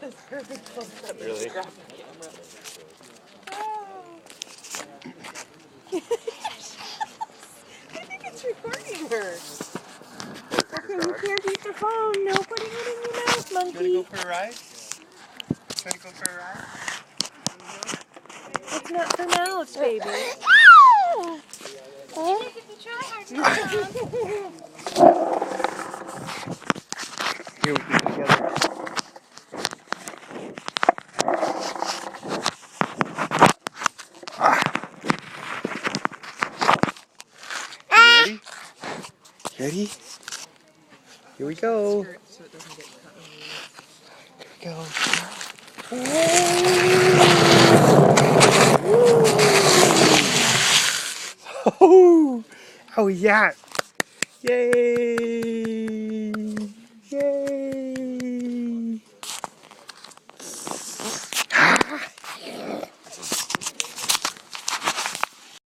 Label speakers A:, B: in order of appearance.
A: got this perfect close-up.
B: Really?
A: Grab the camera. Oh. I think it's recording her. Okay, you can't eat the phone. No putting it in your mouth, monkey.
B: You want to go for a ride? Want to go for a ride?
A: It's not for mouths, baby.
B: Here we can go together. Ready? Ready? Here we go. Here we go. Oh, oh yeah. Yay.